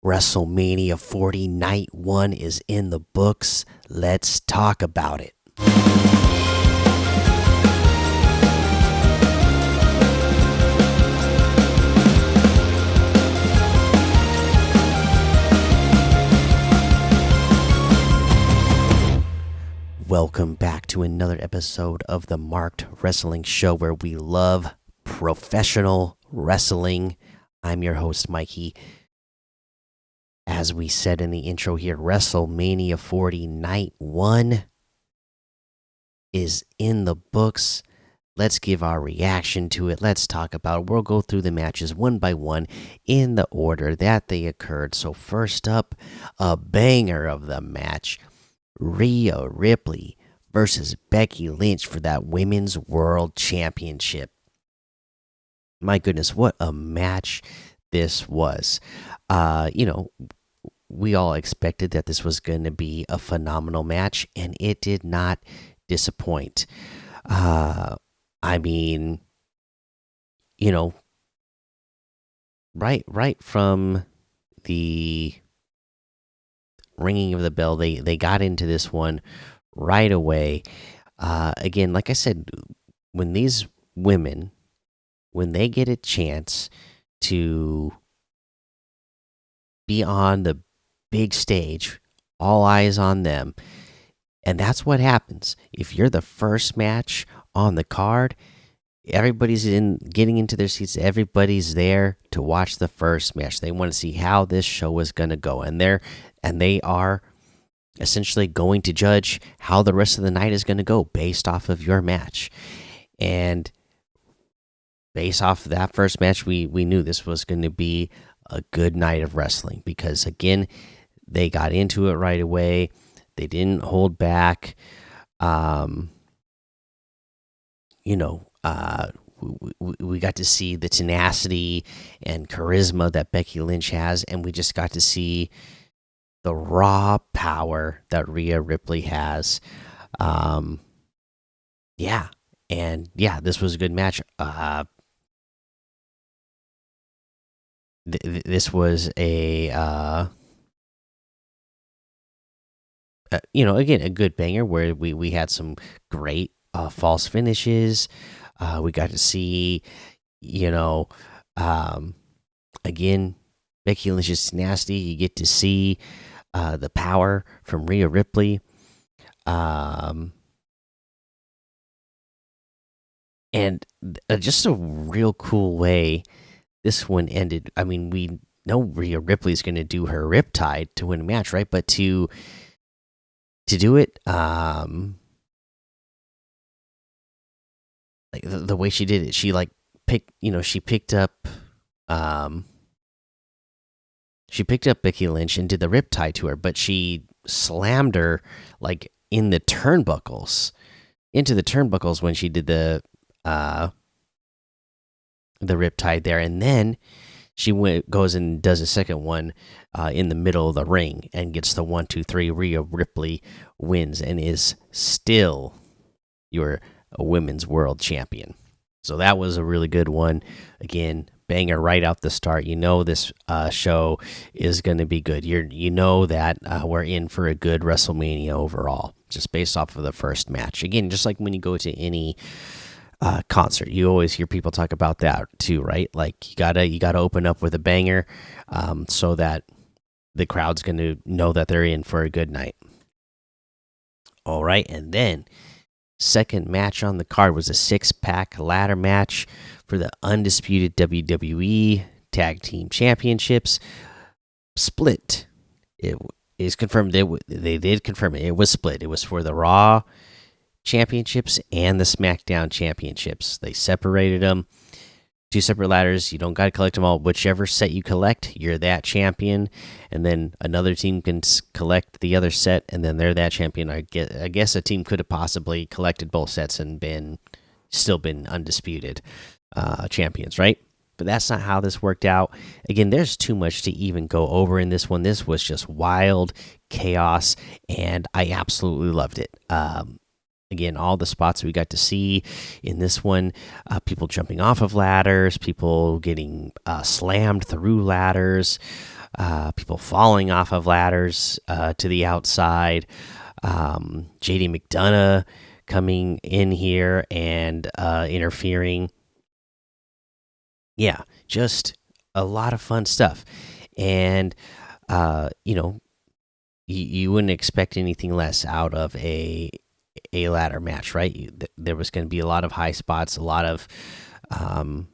WrestleMania 40 Night 1 is in the books. Let's talk about it. Welcome back to another episode of the Marked Wrestling Show, where we love professional wrestling. I'm your host, Mikey. As we said in the intro here, WrestleMania 40 Night 1 is in the books. Let's give our reaction to it. Let's talk about it. We'll go through the matches one by one in the order that they occurred. So first up, a banger of the match. Rhea Ripley versus Becky Lynch for that Women's World Championship. My goodness, what a match this was. We all expected that this was going to be a phenomenal match, and it did not disappoint. Right from the ringing of the bell, they got into this one right away. Again, like I said, when these women, when they get a chance to be on the big stage, all eyes on them, and that's what happens. If you're the first match on the card, everybody's getting into their seats. Everybody's there to watch the first match. They want to see how this show is going to go, and they are essentially going to judge how the rest of the night is going to go based off of your match. And based off of that first match, we knew this was going to be a good night of wrestling, because again, they got into it right away. They didn't hold back. We got to see the tenacity and charisma that Becky Lynch has, and we just got to see the raw power that Rhea Ripley has. This was a good match. This was again, a good banger where we had some great false finishes. We got to see, again, Becky Lynch is nasty. You get to see the power from Rhea Ripley. And just a real cool way this one ended. I mean, we know Rhea Ripley is going to do her riptide to win a match, right? But to do it, like the way she did it, she picked up Becky Lynch and did the riptide to her, but she slammed her like into the turnbuckles when she did the riptide there, and then she goes and does a second one in the middle of the ring and gets the 1, 2, 3. Rhea Ripley wins and is still your women's world champion. So that was a really good one. Again, banger right out the start. This show is going to be good. You know that we're in for a good WrestleMania overall, just based off of the first match. Again, just like when you go to any concert, you always hear people talk about that too, right? Like you gotta open up with a banger, so that the crowd's going to know that they're in for a good night. All right, and then second match on the card was a 6-pack ladder match for the Undisputed WWE Tag Team Championships. Split. It is confirmed. They did confirm it. It was split. It was for the Raw Championships and the SmackDown Championships. They separated them. 2 separate ladders. You don't got to collect them all. Whichever set you collect, you're that champion. And then another team can collect the other set, and then they're that champion. I guess a team could have possibly collected both sets and still been undisputed champions, right? But that's not how this worked out. Again, there's too much to even go over in this one. This was just wild chaos, and I absolutely loved it. Again, all the spots we got to see in this one, people jumping off of ladders, people getting slammed through ladders, people falling off of ladders to the outside. JD McDonough coming in here and interfering. Yeah, just a lot of fun stuff. And, you know, you wouldn't expect anything less out of a ladder match, right? There was going to be a lot of high spots, a lot of, um,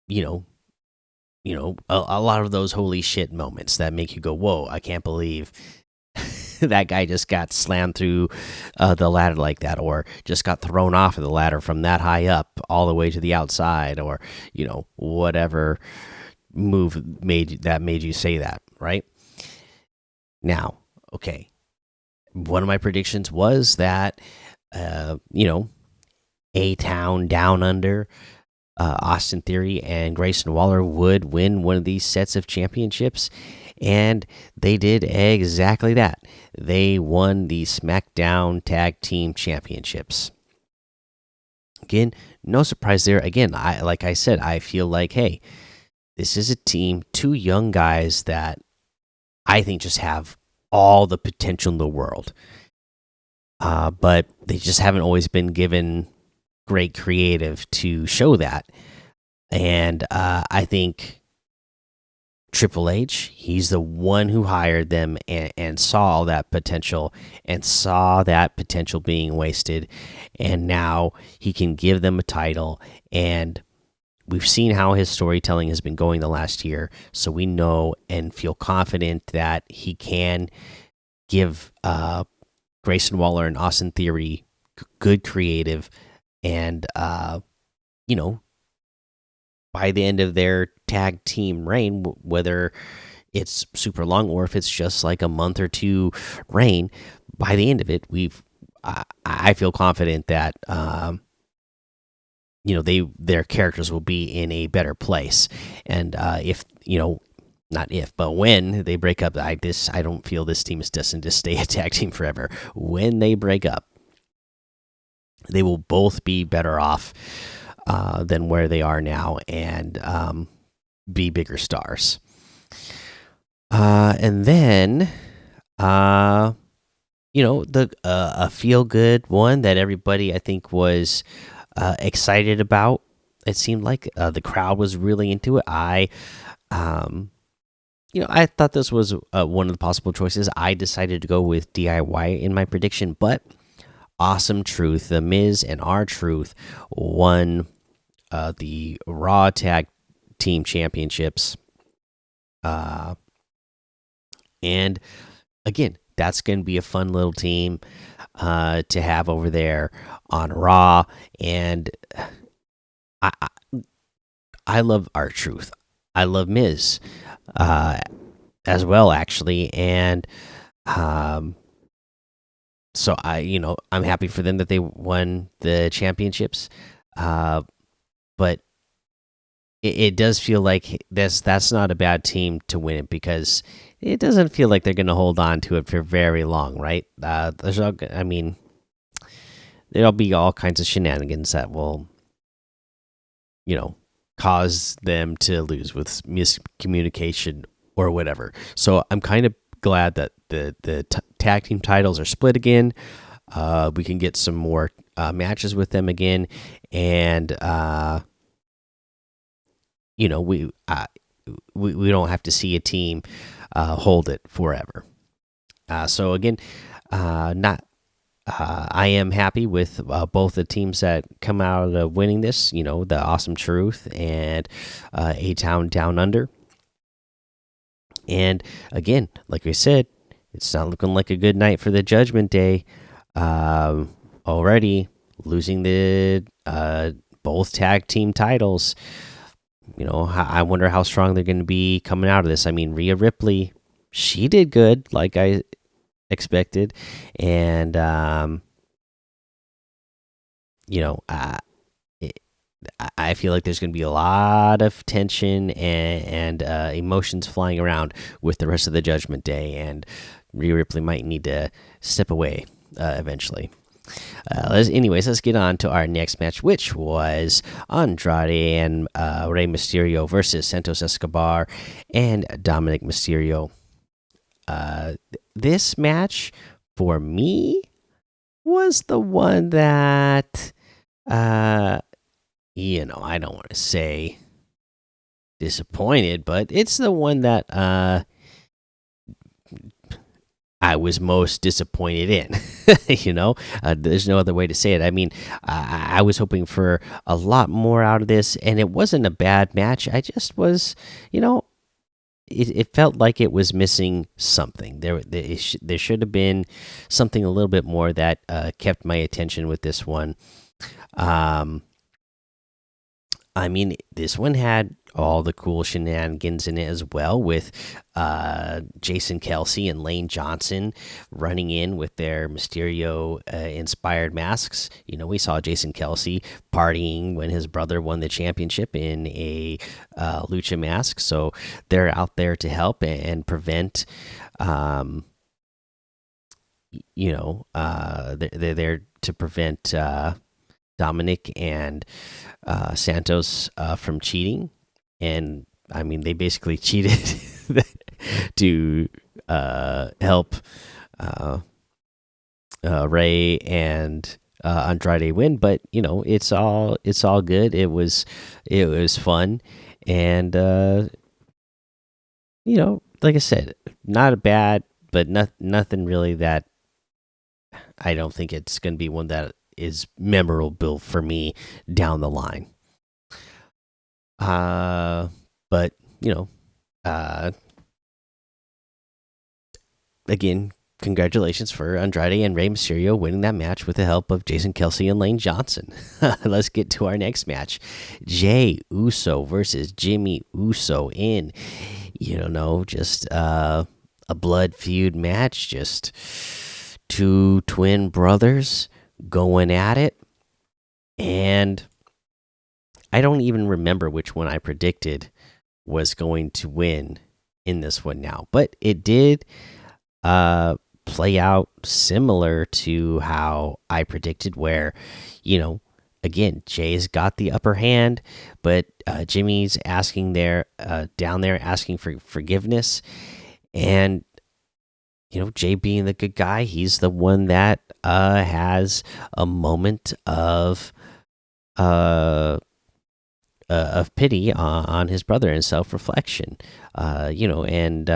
you know, a lot of those holy shit moments that make you go, "Whoa! I can't believe that guy just got slammed through the ladder like that, or just got thrown off of the ladder from that high up all the way to the outside, or whatever move made you say that, right?" Now, okay, one of my predictions was that A Town Down Under, Austin Theory and Grayson Waller would win one of these sets of championships, and they did exactly that. They won the SmackDown Tag Team Championships. Again, no surprise there. Again, like I said, I feel like, hey, this is a team, two young guys that I think just have all the potential in the world, but they just haven't always been given great creative to show that. And I think Triple H, he's the one who hired them and saw all that potential and saw that potential being wasted. And now he can give them a title. And we've seen how his storytelling has been going the last year. So we know and feel confident that he can give Grayson Waller and Austin Theory good creative. And, by the end of their tag team reign, whether it's super long or if it's just like a month or two reign, by the end of it, I feel confident that, their characters will be in a better place. And if, not if, but when they break up, I don't feel this team is destined to stay a tag team forever. When they break up, they will both be better off than where they are now, and be bigger stars. And then, a feel good one that everybody I think was excited about. It seemed like the crowd was really into it. I thought this was one of the possible choices. I decided to go with DIY in my prediction, but Awesome Truth, The Miz and R-Truth won the Raw Tag Team Championships. And again, that's going to be a fun little team to have over there on Raw. And I love R-Truth. I love Miz as well, actually. And so I'm happy for them that they won the championships. But it does feel like that's not a bad team to win it, because it doesn't feel like they're going to hold on to it for very long, right? There'll be all kinds of shenanigans that will, cause them to lose with miscommunication or whatever. So I'm kind of glad that the tag team titles are split again. We can get some more matches with them again, and we don't have to see a team hold it forever. So again, I am happy with both the teams that come out of winning this. The Awesome Truth and A Town Down Under. And again, like I said, it's not looking like a good night for the Judgment Day. Already losing the both tag team titles. I wonder how strong they're going to be coming out of this. I mean, Rhea Ripley, she did good, like I expected, and I feel like there's going to be a lot of tension and emotions flying around with the rest of the Judgment Day, and Rhea Ripley might need to step away eventually. Let's get on to our next match, which was Andrade and Rey Mysterio versus Santos Escobar and Dominic Mysterio. This match for me was the one that, uh, I don't want to say disappointed, but it's the one that I was most disappointed in. There's no other way to say it. I mean, I was hoping for a lot more out of this, and it wasn't a bad match. I just was, it felt like it was missing something. There should have been something a little bit more that kept my attention with this one. Um, I mean, this one had all the cool shenanigans in it as well, with Jason Kelsey and Lane Johnson running in with their Mysterio inspired masks. We saw Jason Kelsey partying when his brother won the championship in a lucha mask, so they're out there to help and prevent. They're there to prevent Dominic and Santos from cheating, and I mean they basically cheated to help Ray and Andrade win. But it's all good. It was fun, and like I said, not a bad, but nothing really that I don't think it's going to be one that is memorable for me down the line. But again, congratulations for Andrade and Rey Mysterio winning that match with the help of Jason Kelsey and Lane Johnson. Let's get to our next match: Jey Uso versus Jimmy Uso in, just a blood feud match, just two twin brothers going at it. And I don't even remember which one I predicted was going to win in this one now, but it did play out similar to how I predicted, where, again, Jay's got the upper hand, but Jimmy's asking down there asking for forgiveness. And Jay being the good guy, he's the one that has a moment of pity on his brother and self reflection, and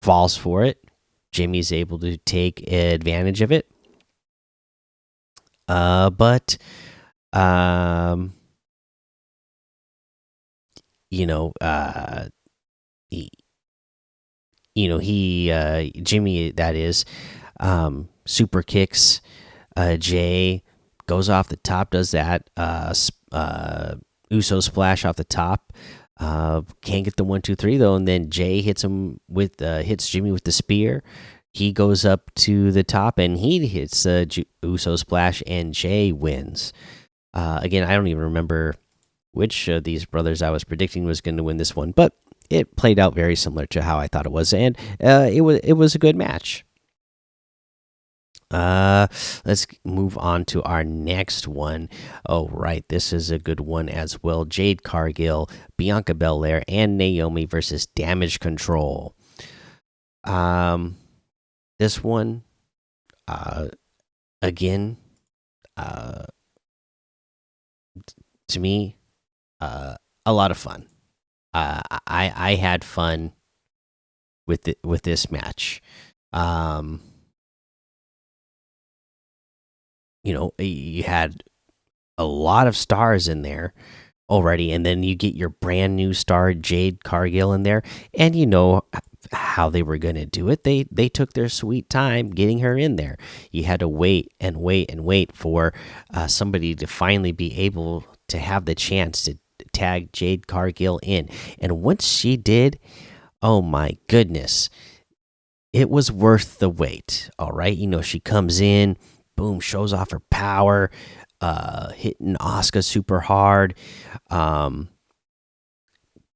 falls for it. Jimmy's able to take advantage of it, but you know, he, Jimmy, that is, super kicks Jay, goes off the top, does that Uso splash off the top. Can't get the 1-2-3 though, and then Jay hits Jimmy with the spear. He goes up to the top and he hits Uso splash, and Jay wins. Again, I don't even remember which of these brothers I was predicting was going to win this one, but it played out very similar to how I thought it was, and it was a good match. Let's move on to our next one. Oh, right, this is a good one as well. Jade Cargill, Bianca Belair, and Naomi versus Damage Control. This one, again, to me, a lot of fun. I had fun with this match. You had a lot of stars in there already, and then you get your brand new star Jade Cargill in there, and you know how they were going to do it. They took their sweet time getting her in there. You had to wait and wait and wait for somebody to finally be able to have the chance to tag Jade Cargill in, and once she did, oh my goodness, it was worth the wait. All right, she comes in, boom, shows off her power, hitting Asuka super hard,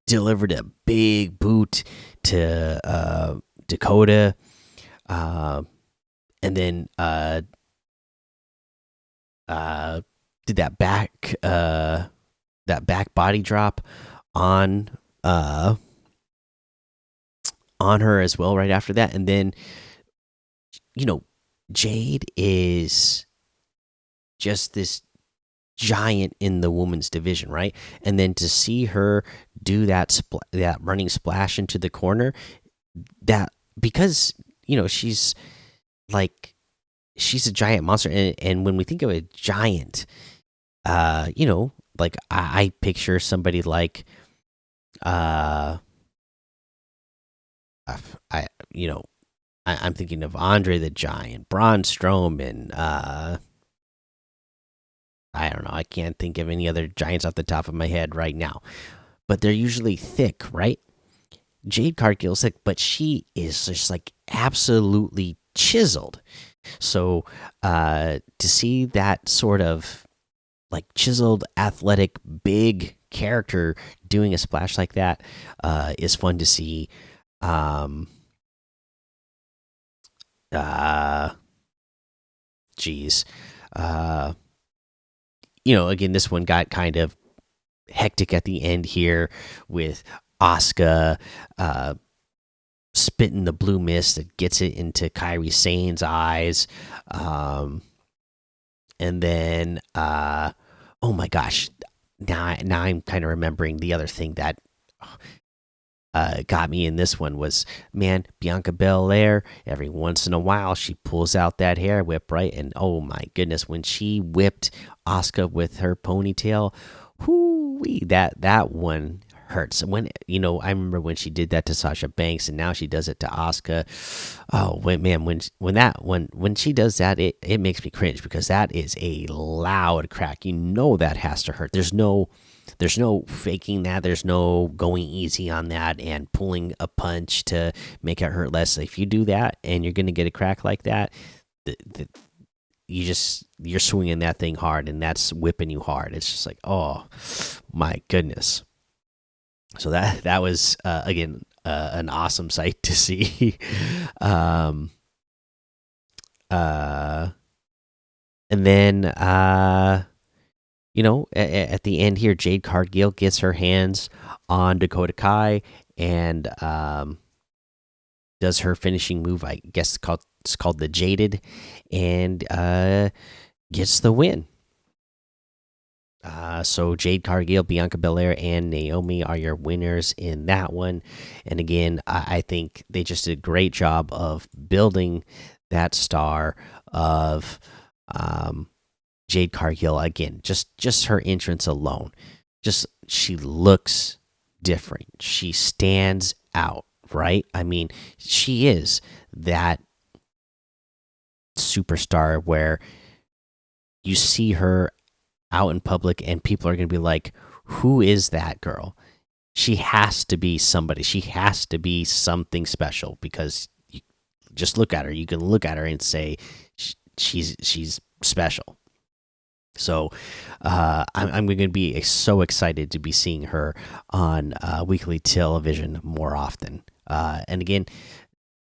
delivered a big boot to Dakota, and then uh did that back body drop on uh on her as well right after that. And then, you know, Jade is just this giant in the women's division, right? And then to see her do that running splash into the corner, that because she's like she's a giant monster, and when we think of a giant, like I picture somebody like uh I I'm thinking of Andre the Giant, Braun Strowman, I don't know, I can't think of any other giants off the top of my head right now, but they're usually thick, right? Jade Cargill's thick, but she is just like absolutely chiseled. So to see that sort of like chiseled, athletic, big character doing a splash like that is fun to see. Um, uh, geez, uh, again, this one got kind of hectic at the end here with Asuka spitting the blue mist that gets it into Kairi Sane's eyes. And then, oh my gosh, now I'm kind of remembering the other thing that got me in this one was, man, Bianca Belair. Every once in a while, she pulls out that hair whip, right? And oh my goodness, when she whipped Asuka with her ponytail, whoo, that one hurts. When I remember when she did that to Sasha Banks, and now she does it to Asuka. Oh wait, man, when she does that, it makes me cringe because that is a loud crack. That has to hurt. There's no faking that. There's no going easy on that and pulling a punch to make it hurt less. If you do that and you're going to get a crack like that, you're swinging that thing hard, and that's whipping you hard. It's just like, oh my goodness. So that was again an awesome sight to see. um, uh, and then at the end here, Jade Cargill gets her hands on Dakota Kai and does her finishing move. I guess it's called the Jaded, and gets the win. So Jade Cargill, Bianca Belair, and Naomi are your winners in that one. And again, I think they just did a great job of building that star of Jade Cargill. Again, just her entrance alone, just she looks different. She stands out, right? I mean, she is that superstar where you see her out in public and people are going to be like, who is that girl? She has to be somebody. She has to be something special, because you just look at her. You can look at her and say she's special. So I'm going to be so excited to be seeing her on weekly television more often. And again,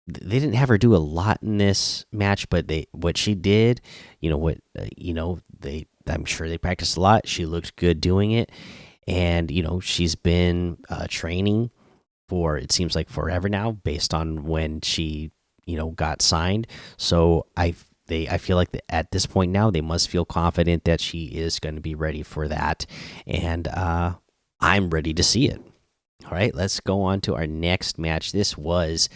they didn't have her do a lot in this match, but what she did, I'm sure they practiced a lot. She looked good doing it, and she's been training for, it seems like, forever now, based on when she got signed. So I feel like at this point now they must feel confident that she is going to be ready for that, and I'm ready to see it. All right, let's go on to our next match. This was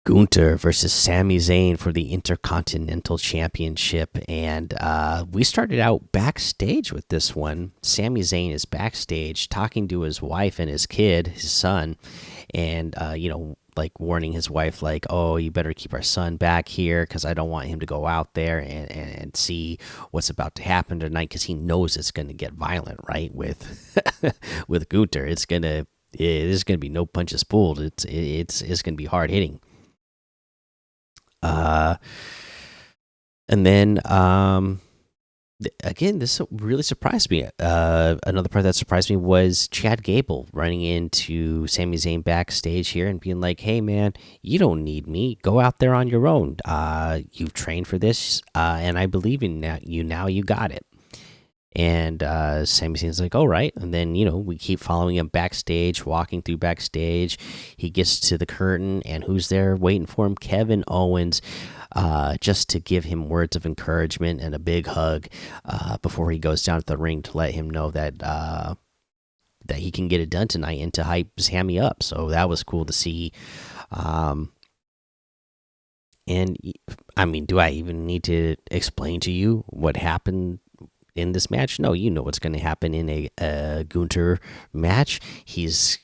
Gunther versus Sami Zayn for the Intercontinental Championship. And we started out backstage with this one. Sami Zayn is backstage talking to his wife and his kid, his son, and, like warning his wife, like, oh, you better keep our son back here because I don't want him to go out there and see what's about to happen tonight, because he knows it's going to get violent, right? With with Gunther, there's gonna be no punches pulled. It's gonna be hard hitting. Uh, and then Again, this really surprised me. Another part that surprised me was Chad Gable running into Sami Zayn backstage here and being like, "Hey, man, you don't need me. Go out there on your own. You've trained for this, and I believe in you now. You got it." And Sami Zayn's like, "All right." And then we keep following him backstage, walking through backstage. He gets to the curtain, and who's there waiting for him? Kevin Owens, just to give him words of encouragement and a big hug before he goes down to the ring to let him know that that he can get it done tonight and to hype Sami up. So that was cool to see. Um, and I mean, do I even need to explain to you what happened in this match? No, you know what's going to happen in a Gunter match. He's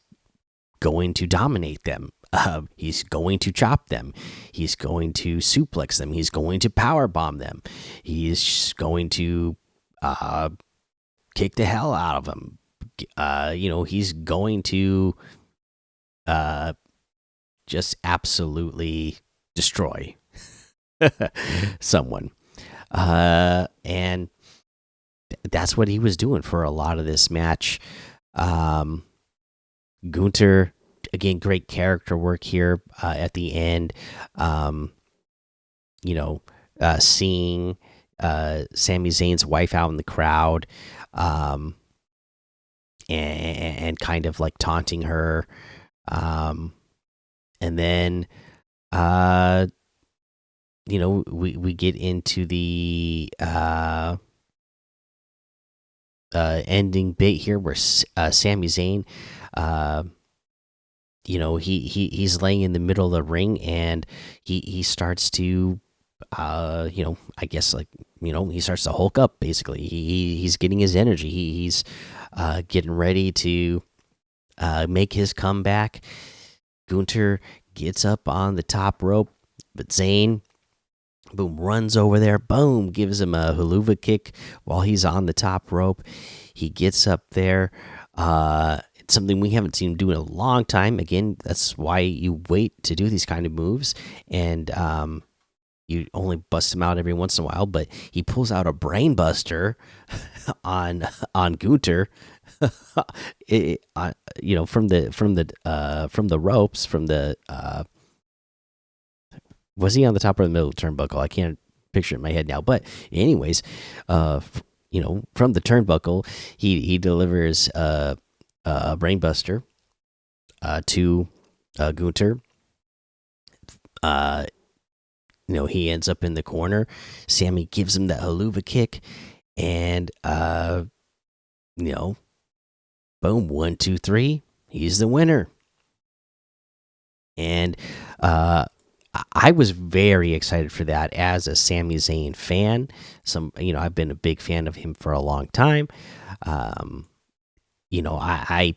going to dominate them. He's going to chop them. He's going to suplex them. He's going to power bomb them. He's going to kick the hell out of them. He's going to just absolutely destroy someone. And that's what he was doing for a lot of this match. Gunter, again, great character work here at the end. Seeing Sami Zayn's wife out in the crowd, and kind of like taunting her, and then we get into the ending bit here where Sami Zayn, he's laying in the middle of the ring and he starts to I guess he starts to hulk up. Basically he's getting his energy. He's getting ready to make his comeback. Gunter gets up on the top rope, but Zayn, boom, runs over there, boom, gives him a haluva kick while he's on the top rope. He gets up there. It's something we haven't seen him do in a long time. Again, that's why you wait to do these kind of moves, and you only bust him out every once in a while. But he pulls out a brain buster on Gunter. From the ropes, from the was he on the top or the middle of the turnbuckle? I can't picture it in my head now. But anyways, from the turnbuckle, he delivers a brainbuster to Gunter. He ends up in the corner. Sami gives him that haluva kick, and boom, 1, 2, 3. He's the winner. And I was very excited for that as a Sami Zayn fan. I've been a big fan of him for a long time. I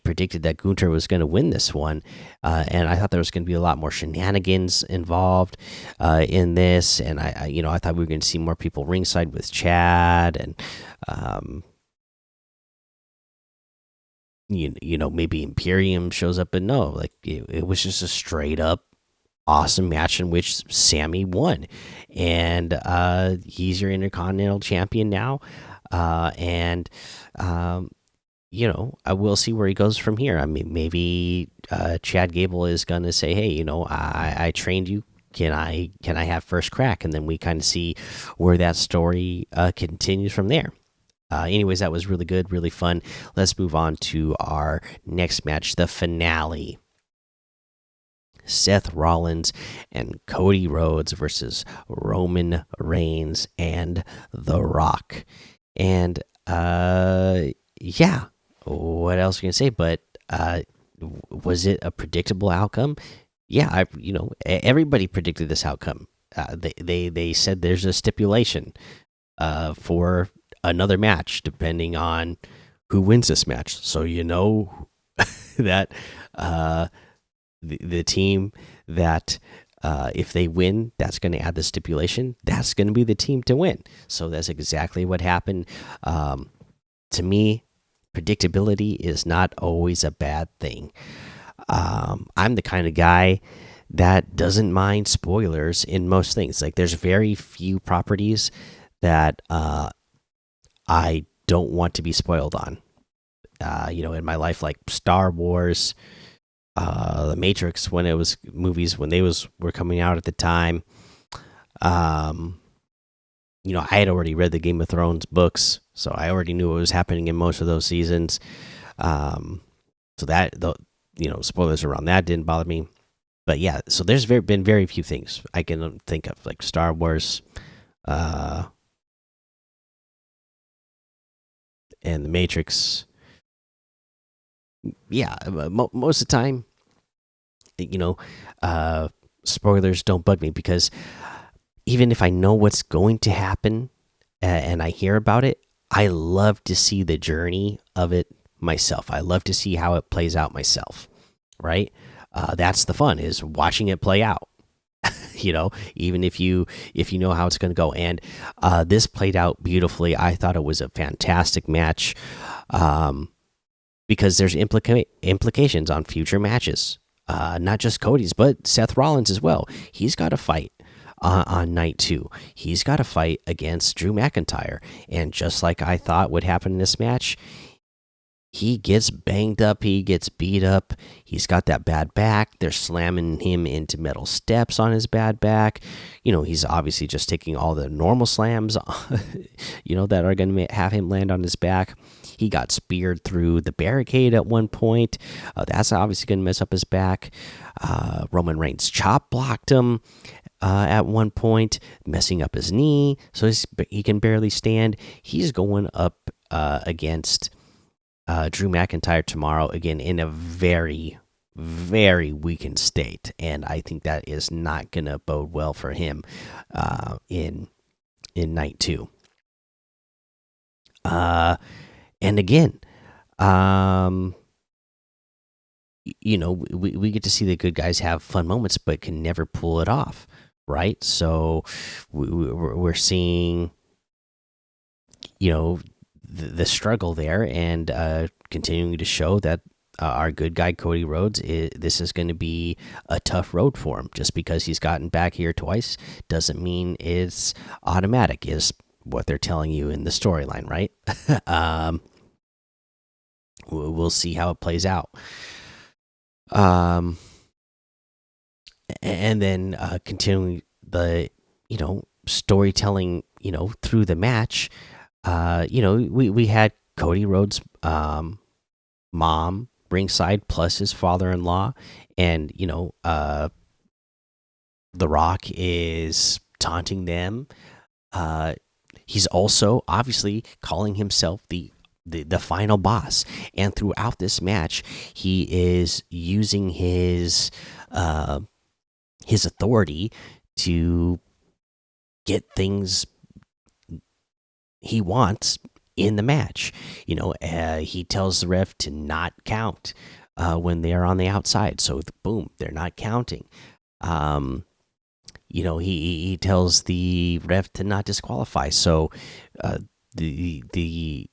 predicted that Gunter was going to win this one, and I thought there was going to be a lot more shenanigans involved in this. And I thought we were going to see more people ringside with Chad, and maybe Imperium shows up. But no, like it was just a straight up awesome match in which Sami won, and he's your Intercontinental Champion now. And I will see where he goes from here. I mean, maybe Chad Gable is gonna say, "Hey, I trained you. Can I have first crack?" And then we kind of see where that story continues from there. Anyways, that was really good, really fun. Let's move on to our next match, the finale. Seth Rollins and Cody Rhodes versus Roman Reigns and The Rock. And yeah, what else can I say? But was it a predictable outcome? Yeah, everybody predicted this outcome. They said there's a stipulation for another match depending on who wins this match. So that the team that if they win, that's going to add the stipulation. That's going to be the team to win. So that's exactly what happened. To me, predictability is not always a bad thing. I'm the kind of guy that doesn't mind spoilers in most things. Like there's very few properties that I don't want to be spoiled on. In my life, like Star Wars, The Matrix, when it was movies when they were coming out at the time. Um, I had already read the Game of Thrones books, so I already knew what was happening in most of those seasons. Um, so spoilers around that didn't bother me. But yeah, so there's been very few things I can think of, like Star Wars, uh, and The Matrix. Yeah, most of the time, you know, uh, spoilers don't bug me because even if I know what's going to happen and I hear about it, I love to see the journey of it myself. I love to see how it plays out myself, right? That's the fun, is watching it play out. Even if you know how it's going to go. And this played out beautifully. I thought it was a fantastic match, um, because there's implications on future matches. Not just Cody's, but Seth Rollins as well. He's got to fight on night 2. He's got to fight against Drew McIntyre. And just like I thought would happen in this match, he gets banged up, he gets beat up, he's got that bad back. They're slamming him into metal steps on his bad back. He's obviously just taking all the normal slams that are going to have him land on his back. He got speared through the barricade at one point. That's obviously going to mess up his back. Roman Reigns chop blocked him at one point, messing up his knee, so he can barely stand. He's going up against Drew McIntyre tomorrow, again in a very, very weakened state, and I think that is not going to bode well for him in night 2. And again, we get to see the good guys have fun moments, but can never pull it off, right? So we're seeing, the struggle there, and continuing to show that our good guy Cody Rhodes, this is going to be a tough road for him. Just because he's gotten back here twice doesn't mean it's automatic, is what they're telling you in the storyline, right? We'll see how it plays out. And then continuing the storytelling through the match. We had Cody Rhodes' mom ringside, plus his father-in-law, and The Rock is taunting them. He's also obviously calling himself the final boss, and throughout this match, he is using his authority to get things he wants in the match. He tells the ref to not count when they are on the outside, so boom, they're not counting. He tells the ref to not disqualify, so the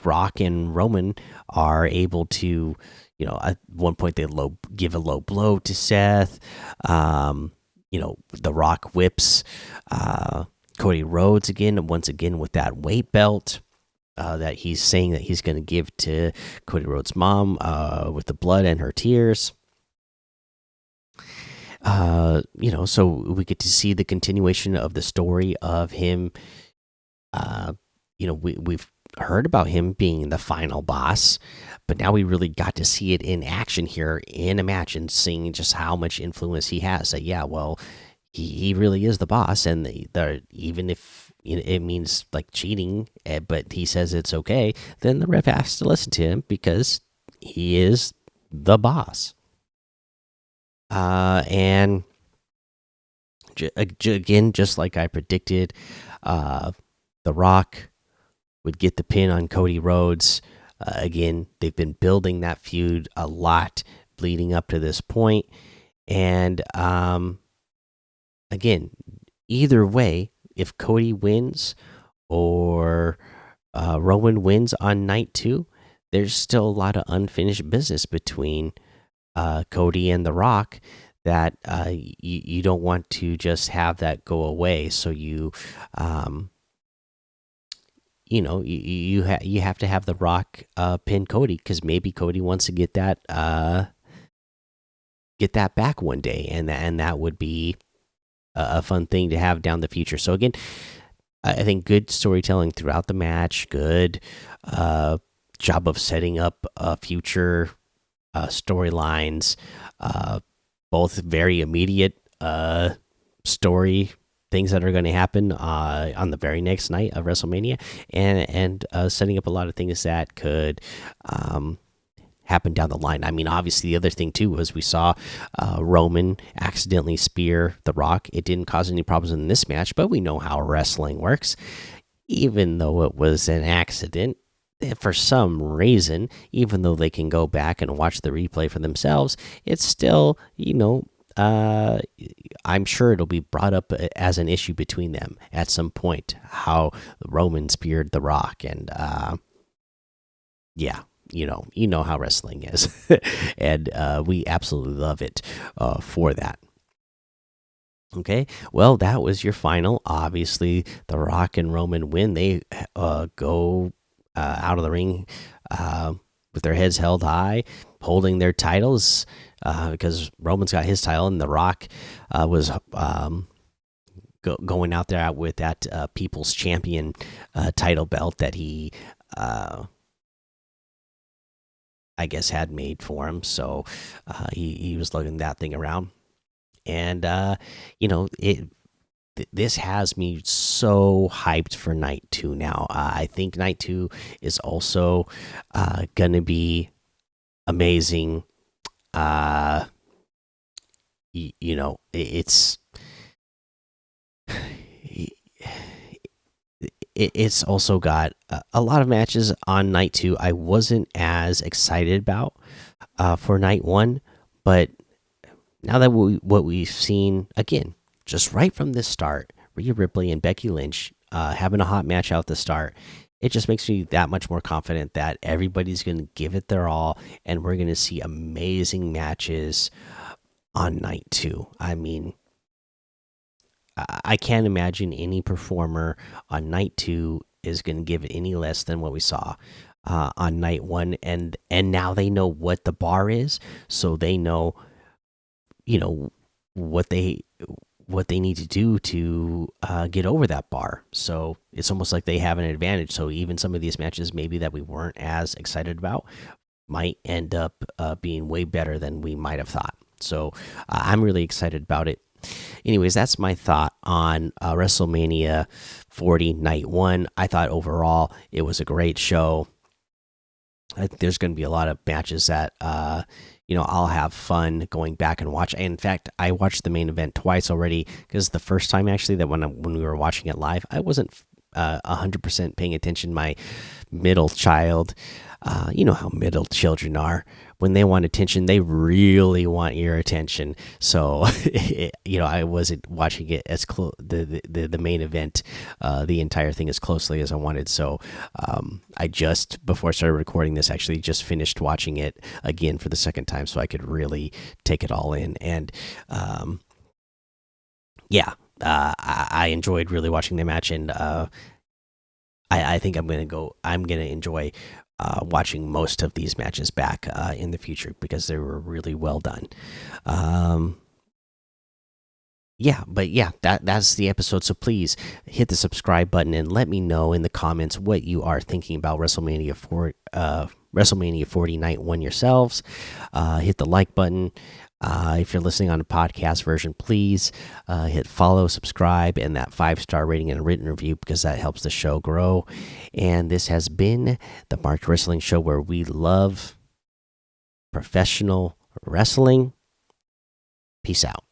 Rock and Roman are able to, at one point they give a low blow to Seth. The Rock whips Cody Rhodes once again with that weight belt that he's saying that he's going to give to Cody Rhodes' mom with the blood and her tears. So we get to see the continuation of the story of him. We've heard about him being the final boss, but now we really got to see it in action here in a match and seeing just how much influence he has. So yeah, well, he really is the boss, and even if it means like cheating, but he says it's okay, then the ref has to listen to him because he is the boss. And again, just like I predicted, The Rock would get the pin on Cody Rhodes. Again, they've been building that feud a lot leading up to this point, and again, either way, if Cody wins or Roman wins on night 2, there's still a lot of unfinished business between Cody and The Rock that you don't want to just have that go away. So you have to have The Rock pin Cody, because maybe Cody wants to get that back one day, and that would be a fun thing to have down the future. So again, I think good storytelling throughout the match, good job of setting up future storylines, both very immediate story things that are going to happen on the very next night of WrestleMania, and setting up a lot of things that could happen down the line. I mean, obviously, the other thing too was we saw Roman accidentally spear The Rock. It didn't cause any problems in this match, but we know how wrestling works. Even though it was an accident, for some reason, even though they can go back and watch the replay for themselves, it's still, I'm sure it'll be brought up as an issue between them at some point, how Roman speared The Rock. And yeah, you know how wrestling is. And we absolutely love it for that. Okay, well, that was your final. Obviously, The Rock and Roman win. They go out of the ring with their heads held high, holding their titles, because Roman's got his title, and The Rock was going out there with that People's Champion title belt that he, I guess, had made for him. So he was lugging that thing around, and this has me so hyped for night 2 now. I think night 2 is also gonna be amazing. It's it's also got a lot of matches on night 2 I wasn't as excited about for night 1, but now that what we've seen again, just right from the start, Rhea Ripley and Becky Lynch having a hot match out the start, it just makes me that much more confident that everybody's going to give it their all, and we're going to see amazing matches on night 2. I mean, I can't imagine any performer on night 2 is going to give it any less than what we saw on night 1, and now they know what the bar is, so they know, what they need to do to get over that bar. So it's almost like they have an advantage. So even some of these matches maybe that we weren't as excited about might end up being way better than we might have thought. So I'm really excited about it. Anyways, that's my thought on WrestleMania 40 Night 1. I thought overall it was a great show. I think there's going to be a lot of matches that I'll have fun going back and watch. In fact, I watched the main event twice already, because the first time actually that when we were watching it live, I wasn't 100% paying attention. My middle child, you know how middle children are. When they want attention, they really want your attention. So, I wasn't watching it as close, the main event, the entire thing as closely as I wanted. So, I just, before I started recording this, actually just finished watching it again for the second time, so I could really take it all in. And, I enjoyed really watching the match, and I think I'm gonna enjoy watching most of these matches back in the future, because they were really well done. That's the episode. So please hit the subscribe button and let me know in the comments what you are thinking about WrestleMania 40 Night 1 yourselves. Hit the like button. If you're listening on a podcast version, please hit follow, subscribe, and that 5-star rating and a written review, because that helps the show grow. And this has been the Marked Wrestling Show, where we love professional wrestling. Peace out.